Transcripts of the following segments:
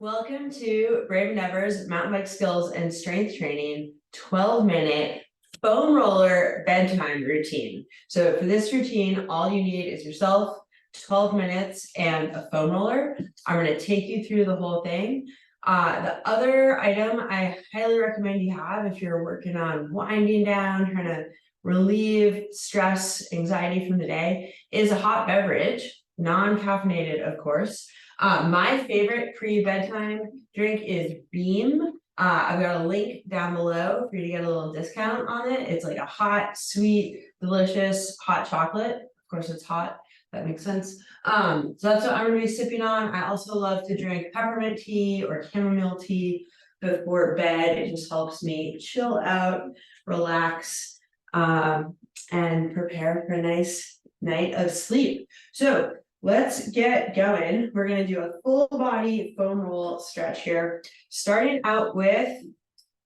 Welcome to Brave Never's Mountain Bike Skills and Strength Training 12-minute foam roller bedtime routine. So for this routine, all you need is yourself, 12 minutes, and a foam roller. I'm going to take you through the whole thing. The other item I highly recommend you have if you're working on winding down, trying to relieve stress, anxiety from the day, is a hot beverage, non-caffeinated, of course. My favorite pre-bedtime drink is Beam. I've got a link down below for you to get a little discount on it. It's like a hot, sweet, delicious hot chocolate. Of course, it's hot. That makes sense. So that's what I'm gonna be sipping on. I also love to drink peppermint tea or chamomile tea before bed. It just helps me chill out, relax, and prepare for a nice night of sleep. So let's get going. We're going to do a full body foam roll stretch here, starting out with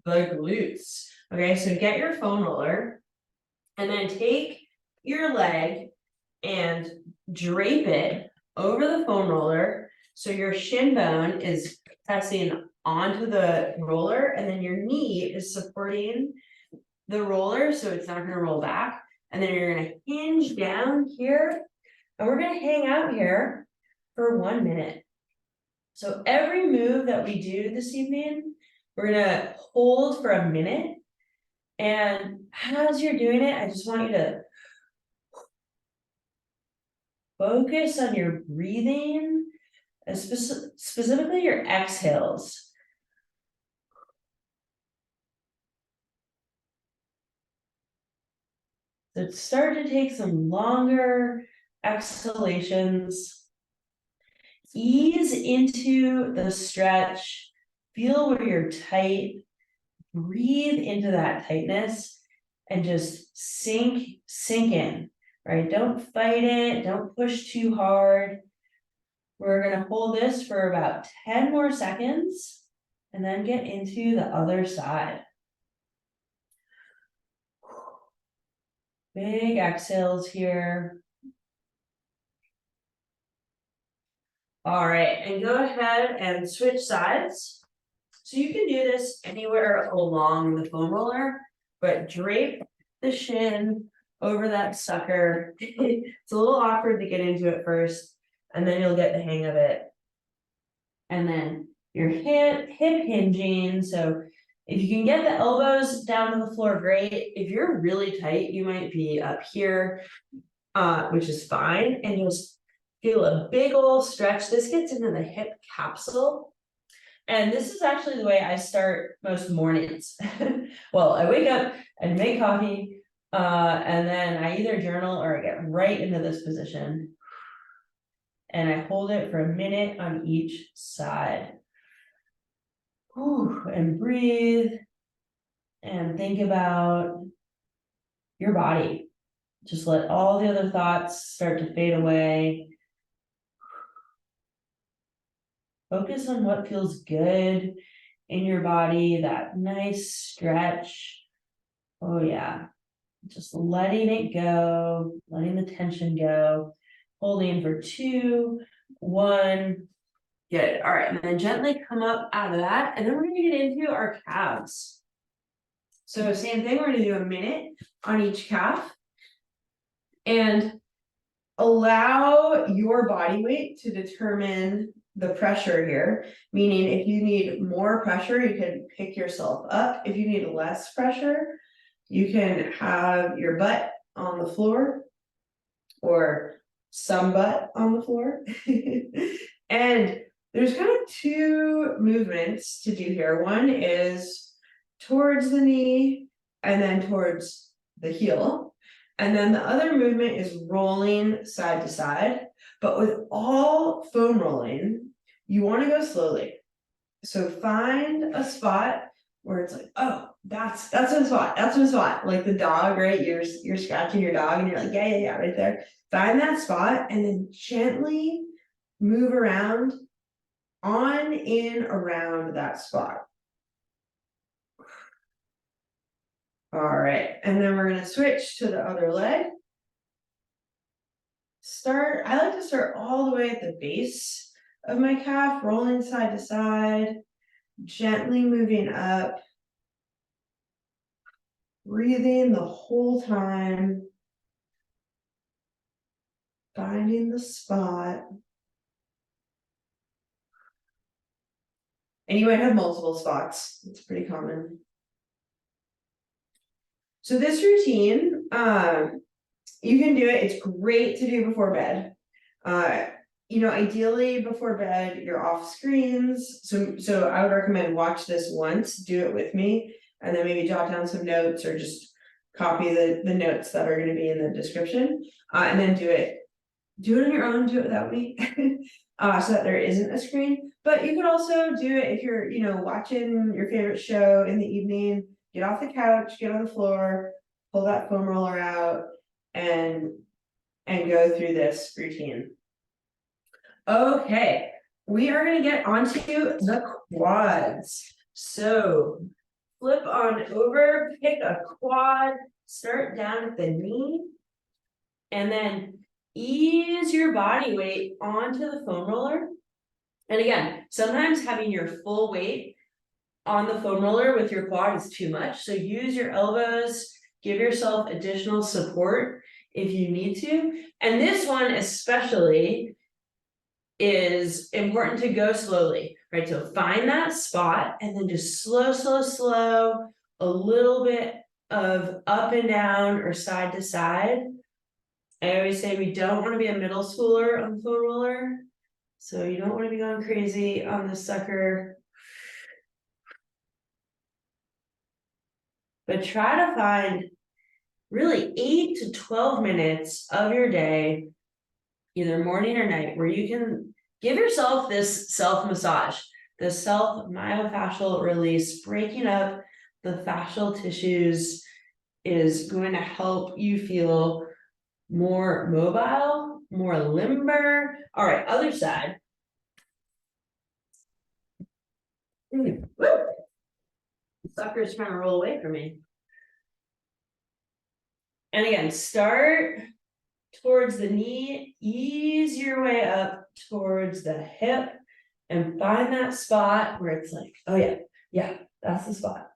the glutes. Okay, so get your foam roller and then take your leg and drape it over the foam roller. So your shin bone is pressing onto the roller and then your knee is supporting the roller so it's not going to roll back. And then you're going to hinge down here. And we're going to hang out here for 1 minute. So every move that we do this evening, we're going to hold for a minute. And as you're doing it, I just want you to focus on your breathing, and specifically your exhales. So start to take some longer exhalations. Ease into the stretch. Feel where you're tight. Breathe into that tightness and just sink in, right? Don't fight it. Don't push too hard. We're going to hold this for about 10 more seconds and then get into the other side. Big exhales here. All right, and go ahead and switch sides. So you can do this anywhere along the foam roller, but drape the shin over that sucker. It's a little awkward to get into it first, and then you'll get the hang of it. And then your hip hinging. So if you can get the elbows down to the floor, great. If you're really tight, you might be up here, which is fine. And you'll feel a big old stretch. This gets into the hip capsule. And this is actually the way I start most mornings. Well, I wake up and make coffee, and then I either journal or I get right into this position. And I hold it for a minute on each side. Whew, and breathe and think about your body. Just let all the other thoughts start to fade away. Focus on what feels good in your body, that nice stretch. Oh yeah, just letting it go, letting the tension go, holding for 2, 1. Good. All right, and then gently come up out of that, and then we're going to get into our calves. So same thing, we're going to do a minute on each calf. And allow your body weight to determine the pressure here, meaning if you need more pressure, you can pick yourself up. If you need less pressure, you can have your butt on the floor or some butt on the floor. And there's kind of 2 movements to do here. One is towards the knee and then towards the heel. And then the other movement is rolling side to side. But with all foam rolling, you want to go slowly. So find a spot where it's like, oh, that's a spot. That's a spot. Like the dog, right? You're scratching your dog and you're like, yeah, right there. Find that spot and then gently move around on in around that spot. All right, and then we're going to switch to the other leg. I like to start all the way at the base of my calf, rolling side to side, gently moving up, breathing the whole time, finding the spot. And you might have multiple spots. It's pretty common. So this routine, you can do it. It's great to do before bed. Ideally before bed, you're off screens. So I would recommend watch this once, do it with me, and then maybe jot down some notes or just copy the notes that are going to be in the description. And then do it on your own, do it without me. So that there isn't a screen. But you could also do it if you're, watching your favorite show in the evening, get off the couch, get on the floor, pull that foam roller out, and go through this routine. Okay, we are going to get onto the quads. So flip on over, pick a quad, start down at the knee, and then ease your body weight onto the foam roller. And again, sometimes having your full weight on the foam roller with your quad is too much. So use your elbows, give yourself additional support if you need to. And this one especially is important to go slowly, right? So find that spot and then just slow, a little bit of up and down or side to side. I always say we don't want to be a middle schooler on the foam roller. So you don't want to be going crazy on this sucker. But try to find really 8 to 12 minutes of your day, either morning or night, where you can give yourself this self-massage, the self-myofascial release. Breaking up the fascial tissues is going to help you feel more mobile, more limber. All right, other side. Woo! Sucker's trying to roll away from me. And again, start towards the knee, ease your way up towards the hip, and find that spot where it's like, oh yeah, that's the spot.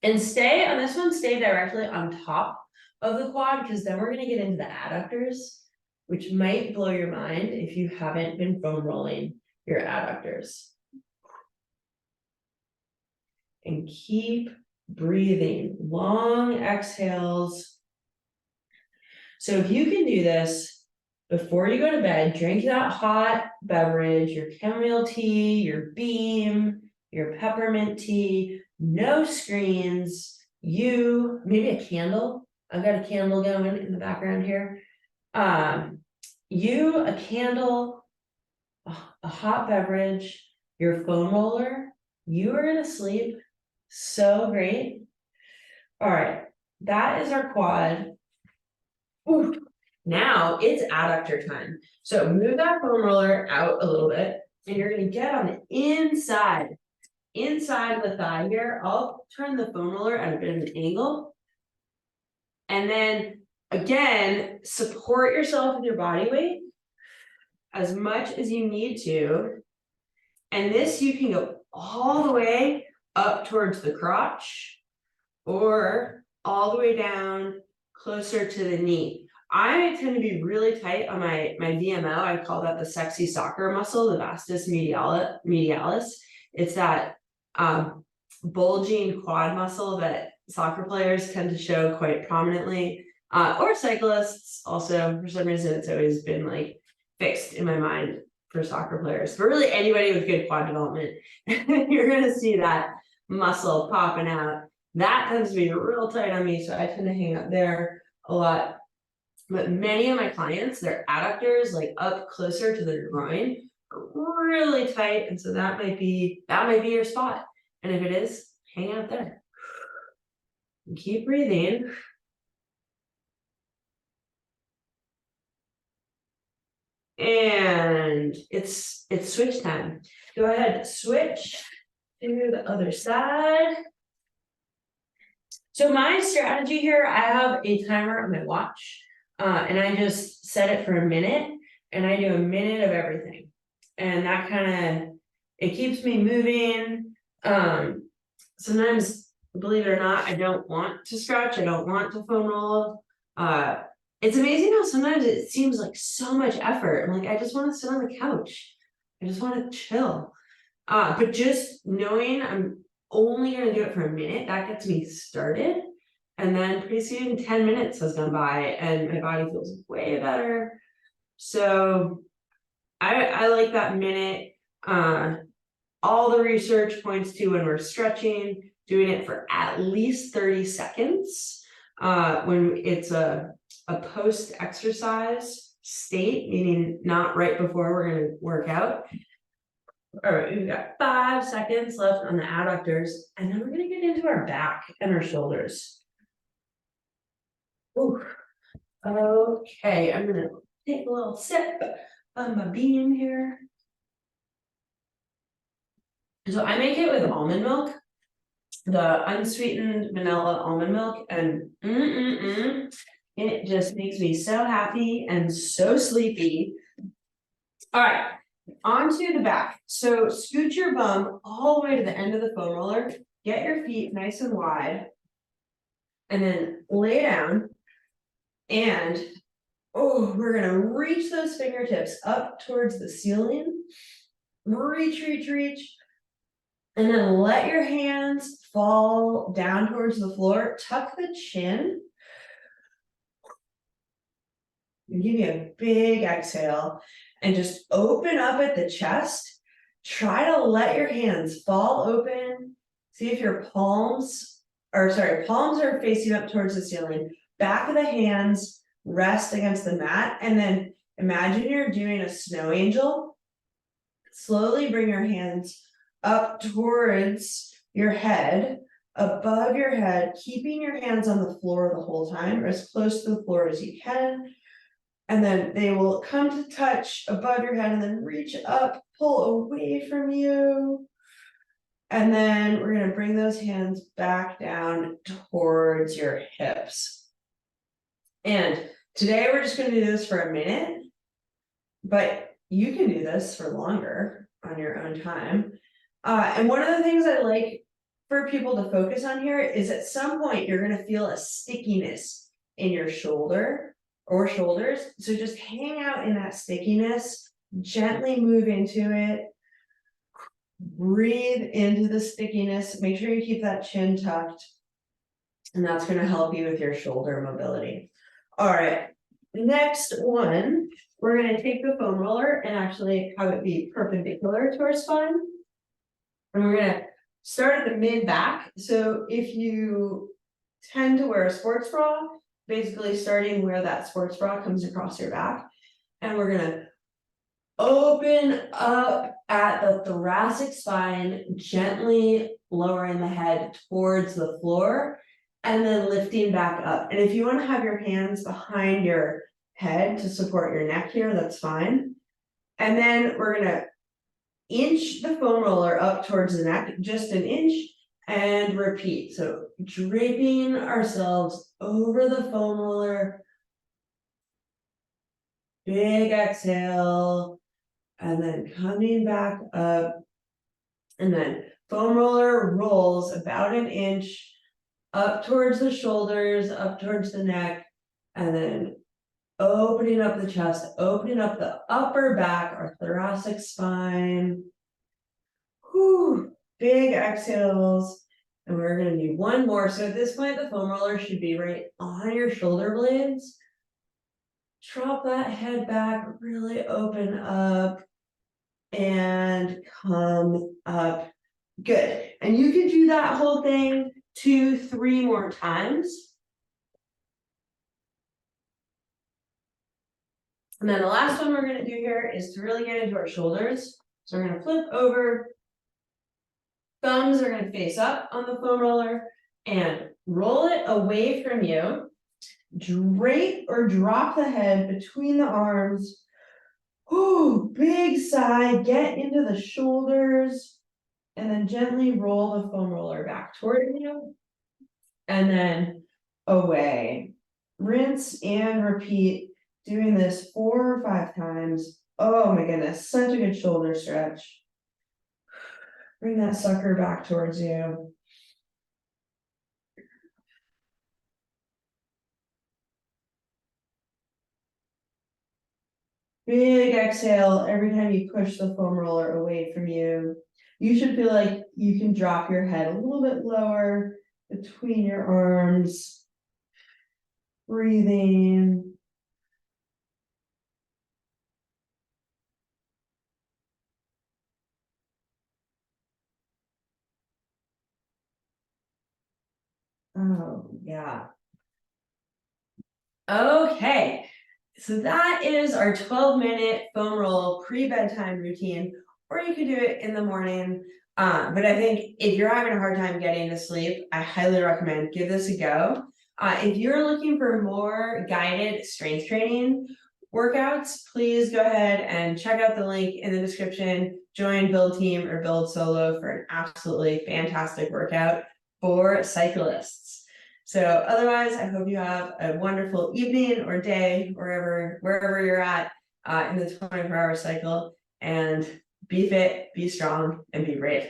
And stay on this one, stay directly on top of the quad, because then we're going to get into the adductors, which might blow your mind if you haven't been foam rolling your adductors. And keep breathing, long exhales. So if you can do this before you go to bed, drink that hot beverage, your chamomile tea, your beam, your peppermint tea, no screens, maybe a candle. I've got a candle going in the background here. A candle, a hot beverage, your foam roller, you are gonna sleep so great. All right, that is our quad. Ooh, now it's adductor time. So move that foam roller out a little bit, and you're gonna get on the inside of the thigh here. I'll turn the foam roller at a bit of an angle. And then again, support yourself with your body weight as much as you need to. And this, you can go all the way up towards the crotch or all the way down closer to the knee. I tend to be really tight on my VMO. I call that the sexy soccer muscle, the vastus medialis. It's that bulging quad muscle that soccer players tend to show quite prominently, or cyclists also. For some reason, it's always been like fixed in my mind for soccer players, but really anybody with good quad development, you're going to see that muscle popping out. That tends to be real tight on me, so I tend to hang out there a lot. But many of my clients, their adductors, like up closer to the groin, are really tight, and so that might be your spot. And if it is, hang out there. And keep breathing. And it's switch time. Go ahead, switch to the other side. So my strategy here, I have a timer on my watch, and I just set it for a minute, and I do a minute of everything. and that kind of, it keeps me moving. Sometimes, believe it or not, I don't want to stretch, I don't want to foam roll. It's amazing how sometimes it seems like so much effort. I'm like, I just want to sit on the couch. I just want to chill. But just knowing I'm only gonna do it for a minute, that gets me started. And then pretty soon 10 minutes has gone by and my body feels way better. So I like that minute. All the research points to when we're stretching, doing it for at least 30 seconds. When it's a post-exercise state, meaning not right before we're gonna work out. All right, we've got 5 seconds left on the adductors, and then we're gonna get into our back and our shoulders. Ooh. Okay, I'm gonna take a little sip of my bean here. So I make it with almond milk, the unsweetened vanilla almond milk, and it just makes me so happy and so sleepy. All right, onto the back. So scoot your bum all the way to the end of the foam roller, get your feet nice and wide, and then lay down. And we're gonna reach those fingertips up towards the ceiling. Reach, reach, reach. And then let your hands fall down towards the floor. Tuck the chin. And give you a big exhale. And just open up at the chest. Try to let your hands fall open. See if your palms are facing up towards the ceiling. Back of the hands rest against the mat. And then imagine you're doing a snow angel. Slowly bring your hands up towards your head, above your head, keeping your hands on the floor the whole time, or as close to the floor as you can. And then they will come to touch above your head and then reach up, pull away from you. And then we're going to bring those hands back down towards your hips. And today we're just going to do this for a minute, but you can do this for longer on your own time. And one of the things I like for people to focus on here is at some point you're going to feel a stickiness in your shoulder or shoulders. So just hang out in that stickiness, gently move into it. Breathe into the stickiness. Make sure you keep that chin tucked. And that's going to help you with your shoulder mobility. All right, next one, we're going to take the foam roller and actually have it be perpendicular to our spine. And we're going to start at the mid back. So if you tend to wear a sports bra, basically starting where that sports bra comes across your back. And we're going to open up at the thoracic spine, gently lowering the head towards the floor, and then lifting back up. And if you want to have your hands behind your head to support your neck here, that's fine. And then we're going to inch the foam roller up towards the neck, just an inch, and repeat. So draping ourselves over the foam roller. Big exhale, and then coming back up. And then foam roller rolls about an inch up towards the shoulders, up towards the neck, and then opening up the chest, opening up the upper back, our thoracic spine. Whew, big exhales. And we're going to do one more. So at this point, the foam roller should be right on your shoulder blades. Drop that head back, really open up and come up. Good. And you can do that whole thing 2-3 more times. And then the last one we're going to do here is to really get into our shoulders. So we're going to flip over. Thumbs are going to face up on the foam roller and roll it away from you. Drape or drop the head between the arms. Ooh, big sigh, get into the shoulders, and then gently roll the foam roller back toward you, and then away. Rinse and repeat, doing this 4 or 5 times. Oh my goodness, such a good shoulder stretch. Bring that sucker back towards you. Big exhale every time you push the foam roller away from you. You should feel like you can drop your head a little bit lower between your arms. Breathing. Oh, yeah. Okay, so that is our 12-minute foam roll pre-bedtime routine, or you could do it in the morning. But I think if you're having a hard time getting to sleep, I highly recommend give this a go. If you're looking for more guided strength training workouts, please go ahead and check out the link in the description. Join Build Team or Build Solo for an absolutely fantastic workout for cyclists. So otherwise, I hope you have a wonderful evening or day, wherever you're at in the 24-hour cycle, and be fit, be strong, and be brave.